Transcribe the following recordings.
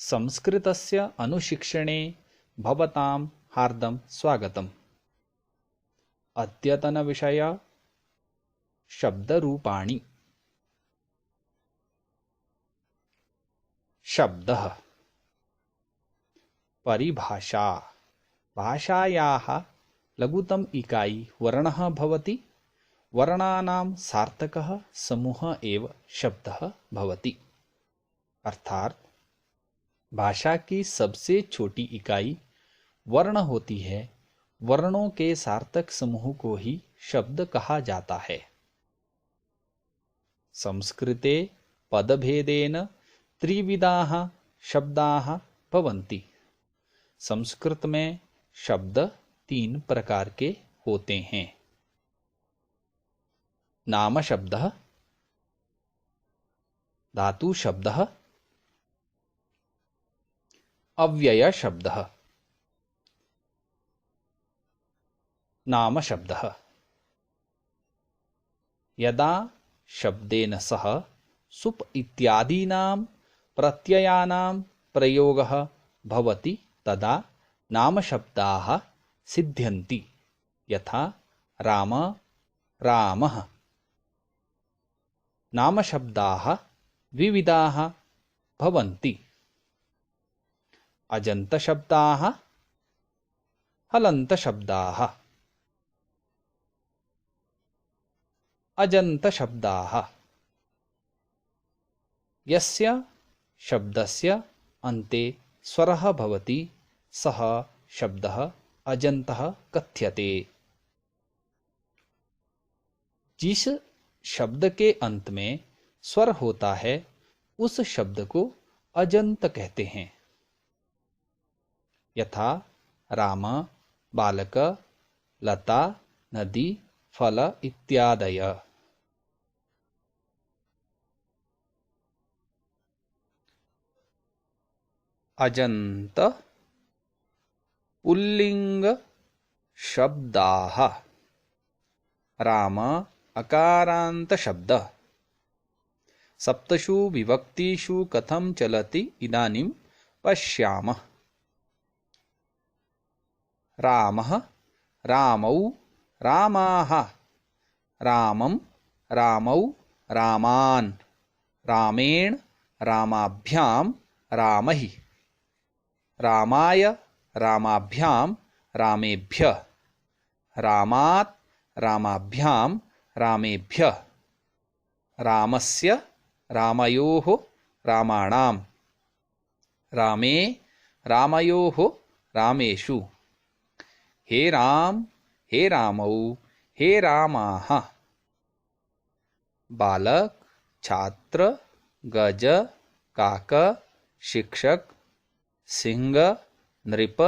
संस्कृतस्य अनुशिक्षणे भवतां हार्दं स्वागतम्। अद्यतनविषयः शब्दरूपाणि। शब्दः परिभाषा। भाषायाः लघुतम इकाई वर्णः भवति। वर्णानां सार्थकः समूहः एव शब्दः भवति। अर्थात भाषा की सबसे छोटी इकाई वर्ण होती है। वर्णों के सार्थक समूह को ही शब्द कहा जाता है। संस्कृते पदभेदेन त्रिविधाः शब्दाः भवन्ति। संस्कृत में शब्द 3 प्रकार के होते हैं। नाम शब्दः, धातु शब्दः, अव्यय शब्दः। नाम शब्दः यदा शब्देन सह सुप इत्यादीनां प्रत्ययानां प्रयोगः भवति तदा नाम शब्दाः सिद्ध्यन्ति। यथा राम, रामः। नाम शब्दाः विविधाः भवन्ति। अजन्त शब्दाः, हलन्त शब्दाः। अजन्त शब्दाः यस्य शब्दस्य अन्ते स्वरः भवति सः शब्दः अजन्तः कथ्यते। जिस शब्द के अंत में स्वर होता है उस शब्द को अजंत कहते हैं। यथा राम, बालक, लता, नदी, फल इत्यादयः। अजंत पुल्लिंग शब्दाः। राम अकारांत शब्द। सप्तषु विभक्तिषु कथं चलति इदानीं पश्यामः। रामः, रामौ, रामाः। रामं, रामौ, रामान्। रामेण, रामाभ्यां, रामैः। रामाय, रामाभ्यां, रामेभ्यः। रामात्, रामाभ्यां, रामेभ्यः। रामस्य, रामयोः, रामाणां। रामे, रामयोः, रामेषु। हे राम, हे रामौ, हे रामाः। बालक, छात्र, गज, काक, शिक्षक, सिंह, नृप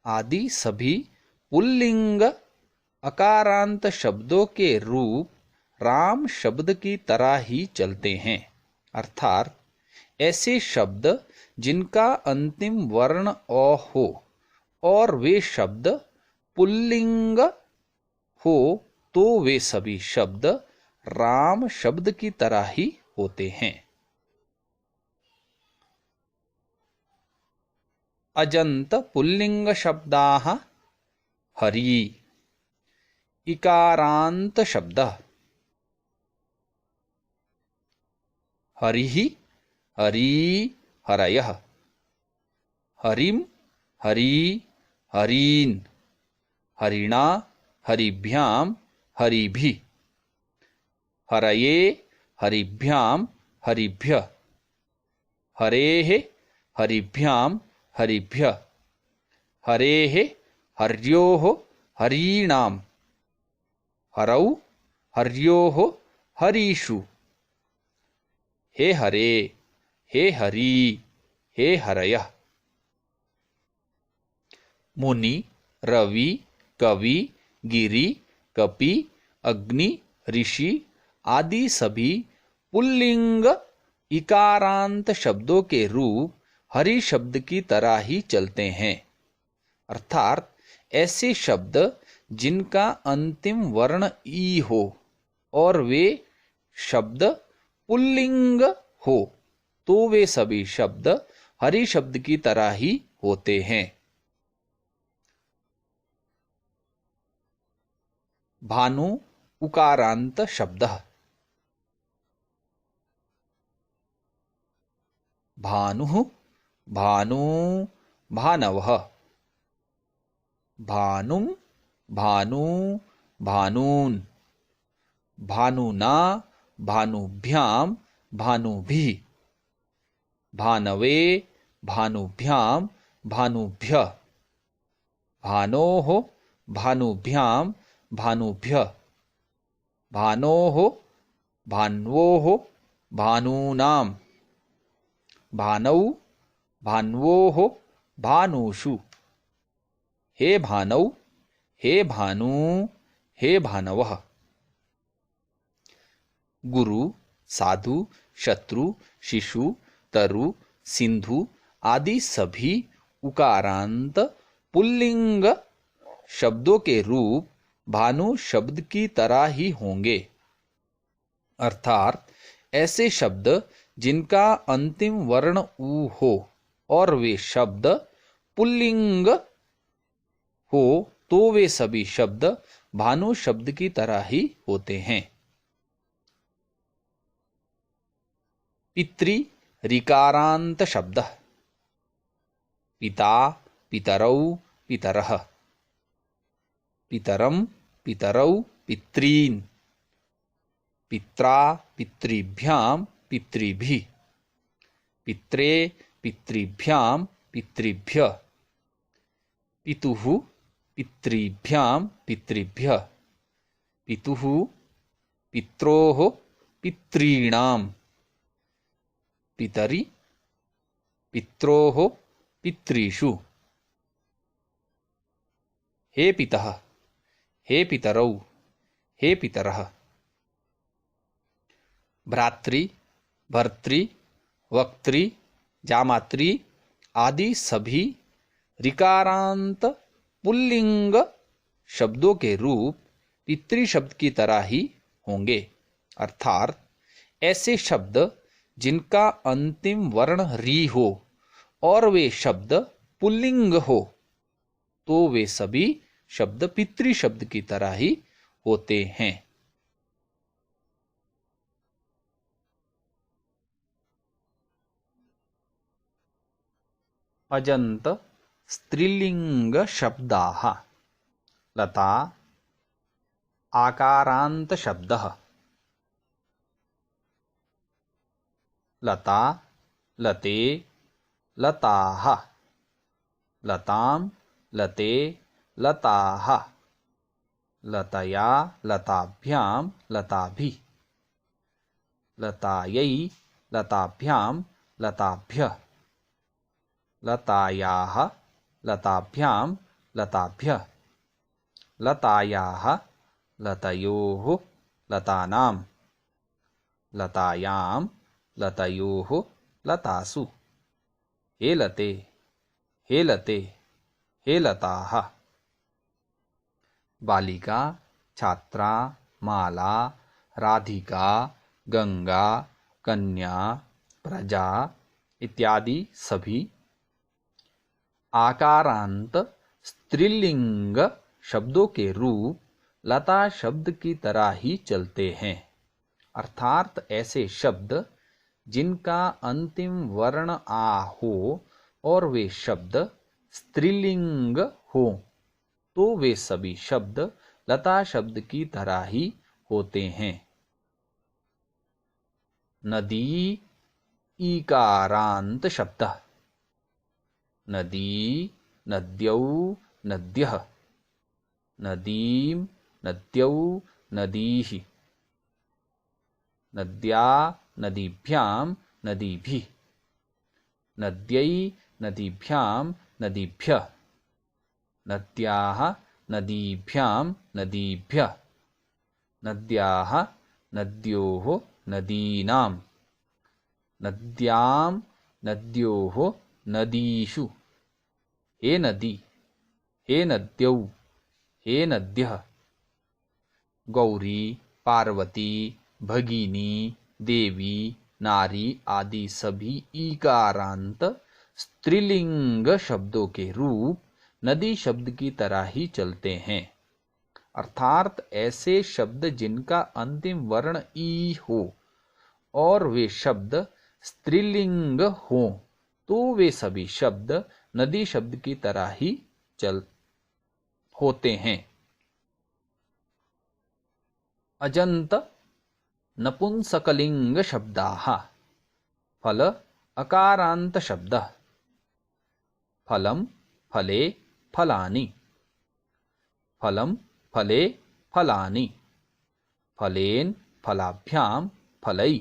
आदि सभी पुल्लिंग अकारांत शब्दों के रूप राम शब्द की तरह ही चलते हैं। अर्थात ऐसे शब्द जिनका अंतिम वर्ण अ हो और वे शब्द पुल्लिंग हो तो वे सभी शब्द राम शब्द की तरह ही होते हैं। अजंत पुल्लिंग शब्दाः। हरि इकारांत शब्द। हरिः, हरि, हरयः। हरिं, हरि, हरीन्। हरिणा, हरिभ्यां, हरिभिः। हरये, हरिभ्यां, हरिभ्यः। हरेः, हरिभ्यां, हरिभ्यः। हरेः, हर्योः, हरीणां। हरौ, हर्योः, हरीषु। हे हरे, हे हरि, हे हरयः। मुनि, रवि, कवि, गिरि, कपि, अग्नि, ऋषि आदि सभी पुल्लिंग इकारांत शब्दों के रूप हरि शब्द की तरह ही चलते हैं। अर्थात ऐसे शब्द जिनका अंतिम वर्ण ई हो और वे शब्द पुल्लिंग हो तो वे सभी शब्द हरि शब्द की तरह ही होते हैं। भानु उकारांत शब्द। भानु भानु भानवः। भानुम भानु भानून। भानुना भानुभ्यां भानुभिः। भानवे भानुभ्यां भानुभ्यः। भानोः भानुभ्यां भानुभ्यः। भानोः भान्वोः भानूनां। भानौ भान्वोः भानुषु। हे भानौ हे भानु हे भानवः। गुरु साधु शत्रु शिशु तरु सिंधु आदि सभी उकारांत पुल्लिंग शब्दों के रूप भानु शब्द की तरह ही होंगे। अर्थात ऐसे शब्द जिनका अंतिम वर्ण ऊ हो और वे शब्द पुल्लिंग हो तो वे सभी शब्द भानु शब्द की तरह ही होते हैं। पितृ ऋकारांत शब्द। पिता पितरौ पितरः। पितरम पितरौ पितॄन्। पित्रा पितृभ्यां पितृभिः। पित्रे पितृभ्यां पितृभ्यः। पितुः पितृभ्यां पितृभ्यः। पितुः पित्रोः पितॄणां। पितरि पित्रोः पितृषु। हे पितः हे पितरौ हे पितरः। भ्रातृ भर्तृ वक्तृ जामातृ आदि सभी ऋकारांत पुल्लिंग शब्दों के रूप पितृ शब्द की तरह ही होंगे। अर्थात ऐसे शब्द जिनका अंतिम वर्ण री हो और वे शब्द पुल्लिंग हो तो वे सभी शब्द पितृ शब्द की तरह ही होते हैं। अजंत स्त्रीलिंग शब्दाः। लता आकारांत शब्दः। लता लते लताः। लतां लते लताः। लतया लताभ्यां लताभिः। लतायै लताभ्यां लताभ्यः। लतायाः लताभ्यां लताभ्यः। लतायाः लतयोः लतानां। लतायां लतयोः लतासु। हे लते हे लते हे लताः। बालिका छात्रा माला राधिका गंगा कन्या प्रजा इत्यादि सभी आकारांत स्त्रीलिंग शब्दों के रूप लता शब्द की तरह ही चलते हैं। अर्थात ऐसे शब्द जिनका अंतिम वर्ण आ हो और वे शब्द स्त्रीलिंग हो तो वे सभी शब्द लता शब्द की तरह ही होते हैं। नदी ईकारांत शब्द। नदी नद्यौ नद्यः। नदीं नद्यौ नदीः। नद्या नदीभ्यां नदीभिः। नद्यै नदीभ्यां नदीभ्यः। नद्याः नदीभ्यां नदीभ्यः। नद्याः नद्योः नदीनां। नद्यां नद्योः नदीषु। हे नदी हे नद्यौ हे नद्यः। गौरी पार्वती भगिनी देवी नारी आदि सभी ईकारांत स्त्रीलिंग शब्दों के रूप नदी शब्द की तरह ही चलते हैं। अर्थात ऐसे शब्द जिनका अंतिम वर्ण ई हो और वे शब्द स्त्रीलिंग हो तो वे सभी शब्द नदी शब्द की तरह ही होते हैं। अजंत नपुंसकलिंग शब्दाः। फल अकारांत शब्द। फलम फले फलानि। फलम फले फलानि। फलेन फलाभ्याम फलै।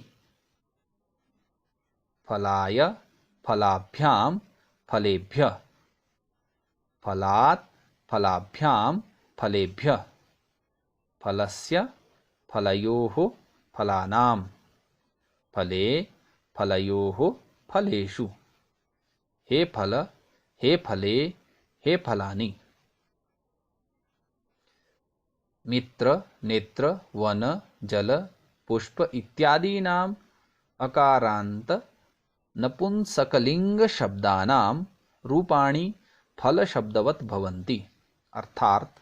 फलाय फलाभ्याम फलेभ्यः। फलात् फलाभ्याम फलेभ्यः। फलस्य फलयोः फलानां। फले फलयोः फलेषु। हे फल हे फले हे फलानि। मित्र नेत्र वन जल पुष्प इत्यादीनाम् अकारांत नपुंसकलिंग शब्दानां रूपाणि फल शब्दवत् भवन्ति। अर्थात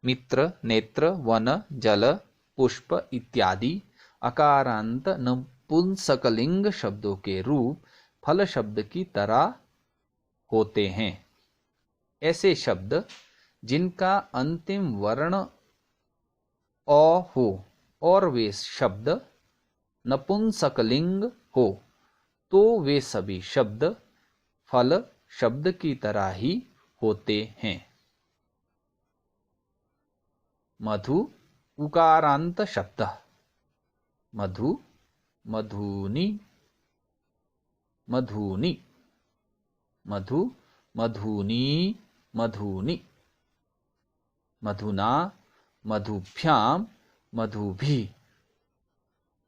मित्र नेत्र वन जल पुष्प इत्यादि अकारांत नपुंसकलिंग शब्दों के रूप फल शब्द की तरह होते हैं। ऐसे शब्द जिनका अंतिम वर्ण अ हो और वे शब्द नपुंसकलिंग हो तो वे सभी शब्द फल शब्द की तरह ही होते हैं। मधु उकारांत शब्द। मधु मधुनि मधुनि। मधु मधुनी मधुनि। मधुना मधुभ्याम मधुभिः।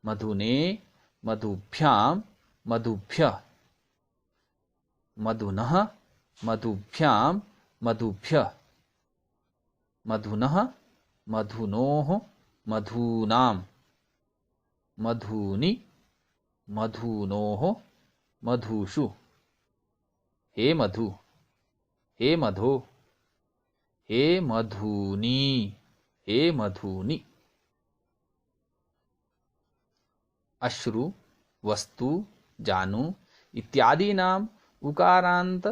मधुने मधुभ्याम मधुभ्यः। मधुनः मधुभ्याम मधुभ्यः। मधुनः मधुनोः मधूनां। मधूनि मधूनोः मधुषु। हे मधु हे मधो हे मधुनी हे मधुनि। अश्रु वस्तु जानु इत्यादीनाम् उकारांत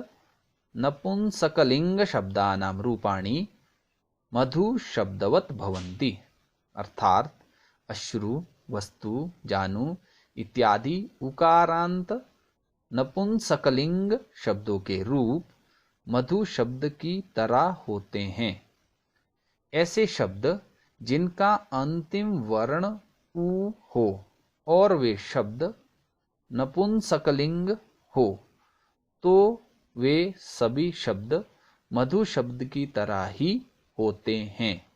नपुंसकलिंग शब्दानां रूपाणि मधु शब्दवत् भवन्ति। अर्थात अश्रु वस्तु जानु इत्यादि उकारांत नपुंसकलिंग शब्दों के रूप मधु शब्द की तरह होते हैं। ऐसे शब्द जिनका अंतिम वर्ण उ हो और वे शब्द नपुंसकलिंग हो तो वे सभी शब्द मधु शब्द की तरह ही होते हैं।